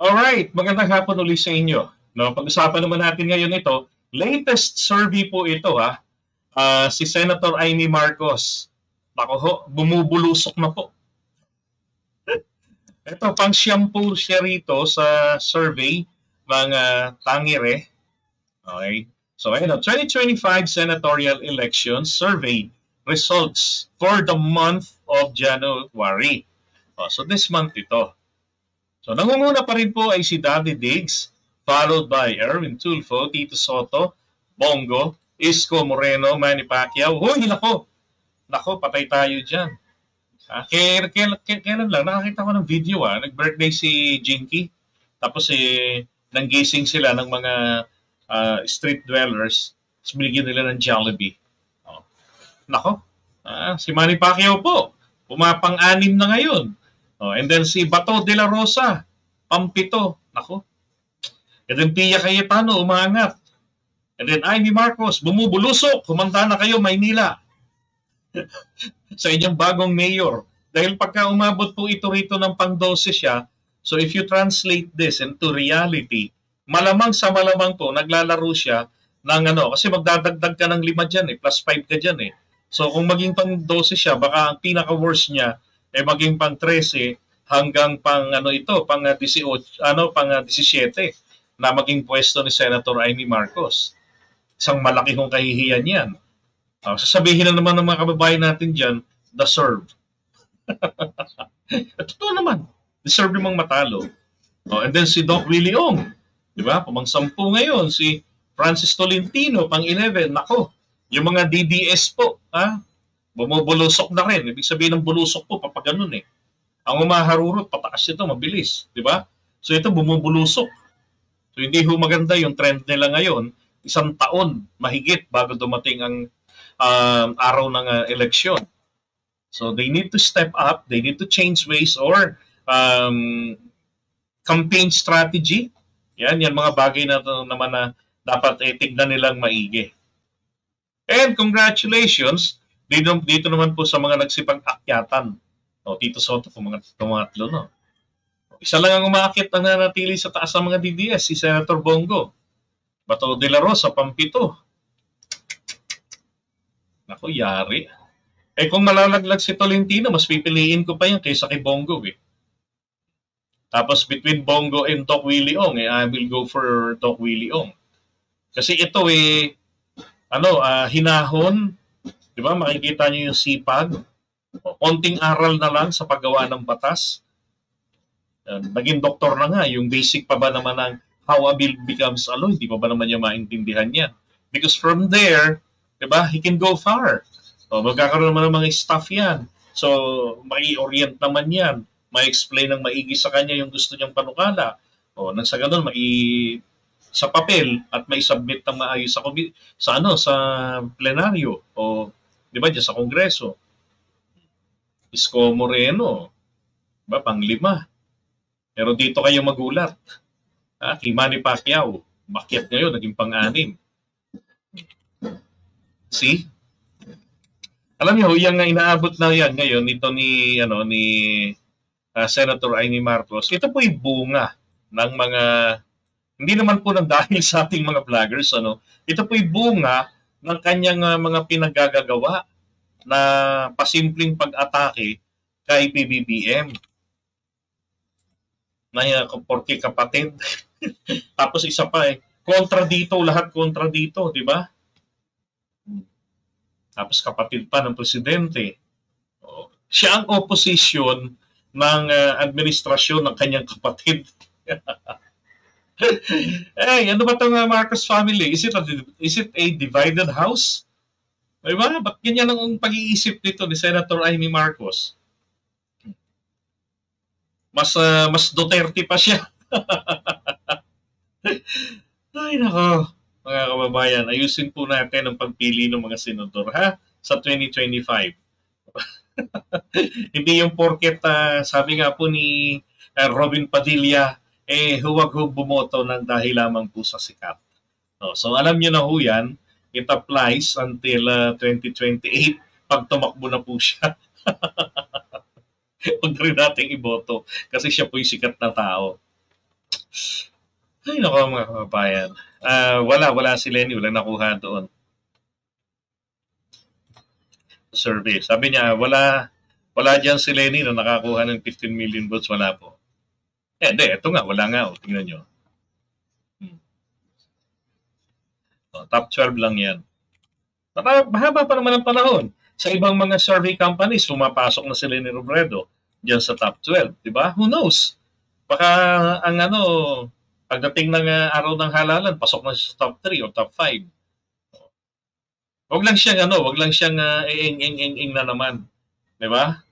Alright, magandang hapon ulit sa inyo. No, pag-usapan naman natin ngayon ito, latest survey po ito ha. Si Senator Amy Marcos. Nako ho, bumubulusok na po. Ito, pang siyam po siya rito sa survey mga tangire. Okay? So, ayun, 2025 senatorial election survey results for the month of January. So, this month ito. So nangunguna pa rin po ay si Daddy Diggs, followed by Erwin Tulfo, Tito Soto, Bongo, Isko Moreno, Manny Pacquiao. Huy, nako! Nako, patay tayo dyan. Kailan lang, nakakita ko ng video nag-birthday si Jinky. Tapos nanggising sila ng mga street dwellers. Tapos binigyan nila ng Jollibee. Oh. Nako, si Manny Pacquiao po, pumapang-anim na ngayon. Oh, and then si Bato de la Rosa, pampito. Nako. And then Pia Cayetano, umangat. And then Amy Marcos, bumubulusok. Kumanta na kayo, Maynila. Sa inyong bagong mayor. Dahil pagka umabot po ito rito ng pang-12 siya, so if you translate this into reality, malamang sa malamang po, naglalaro siya ng kasi magdadagdag ka ng 5 dyan plus 5 ka dyan So kung maging pang-12 siya, baka ang pinaka-worst niya maging pang 13 hanggang pang pang 18, pang 17 na maging pwesto ni Senator Amy Marcos. Isang malaki kong kahihiyan yan. Sasabihin na naman ng mga kababayan natin dyan, deserve. Totoo naman, deserve mong matalo. And then si Doc Willie Ong, di ba? Pamang-10 ngayon, si Francis Tolentino, pang 11, nako, yung mga DDS po, bumubulusok na rin. Ibig sabihin ng bulusok po, papaganon Ang umaharurot, pataas ito, mabilis. Di ba? So ito, bumubulusok. So hindi ho maganda yung trend nila ngayon. 1 taon, mahigit, bago dumating ang araw ng eleksyon. So they need to step up, they need to change ways or campaign strategy. Yan mga bagay na naman na dapat tignan nilang maigi. And congratulations, dito naman po sa mga nagsipag-akyatan. Tito Soto po, mga tumatlo, no? Isa lang ang umaakit na nanatili sa taas ng mga DDS, si Senator Bongo. Bato de la Rosa, pampito. Naku, yari. Kung malalaglag si Tolentino, mas pipiliin ko pa yan kaysa kay Bongo Tapos between Bongo and Doc Willie Ong, I will go for Doc Willie Ong. Kasi ito hinahon, di ba? Makikita niyo yung sipag. Konting aral na lang sa paggawa ng batas. Naging doktor na nga, yung basic pa ba naman ng how a bill becomes a law, hindi pa ba naman niya maintindihan yan? Because from there, di ba, he can go far. Magkakaroon naman ng mga staff yan. So, mai-orient naman yan. Mai-explain ng maigi sa kanya yung gusto niyang panukala. Nang sa ganun, sa papel at mai-submit ng maayos sa plenaryo o di ba diyan sa Kongreso. Isko Moreno, ba pang-5. Pero dito kayo magulat. Kay Manny Pacquiao, bakit ngayon naging pang-6? See? Alam niyo, yung inaabot na yan ngayon ito ni Senator Amy Marcos. Ito po yung bunga ng mga hindi naman po nang dahil sa ating mga vloggers Ito po yung bunga ng kanyang mga pinaggagawa na pasimpleng pag-atake kay PBBM. Na porke kapatid. Tapos isa pa kontra dito, lahat kontra dito, di ba? Tapos kapatid pa ng presidente. Siya ang opposition ng administrasyon ng kanyang kapatid. Ano ba itong Marcos family? Is it a divided house? Diba? Ba't ganyan ang pag-iisip nito ni Senator Amy Marcos? Mas Duterte pa siya. Ay, nako. Mga kababayan, ayusin po natin ang pagpili ng mga senador sa 2025. Hindi yung porket sabi nga po ni Robin Padilla huwag bumoto ng dahil lamang po sa sikat. So alam niyo na ho yan, it applies until 2028 pag tumakbo na po siya. Huwag rin natin iboto kasi siya po yung sikat na tao. Ay, nako mga kababayan. Wala si Lenny, wala nakuha doon sa survey. Sabi niya, wala diyan si Lenny na nakakuha ng 15 million votes, wala po. Hindi, ito nga, wala nga. Oh, tingnan nyo. Top 12 lang yan. Mahaba pa naman ang panahon. Sa ibang mga survey companies, pumapasok na si Lenny Robredo diyan sa top 12. Diba? Who knows? Baka ang pagdating ng araw ng halalan, pasok na siya sa top 3 o top 5. Wag lang siyang wag lang siyang ing na naman, 'di ba?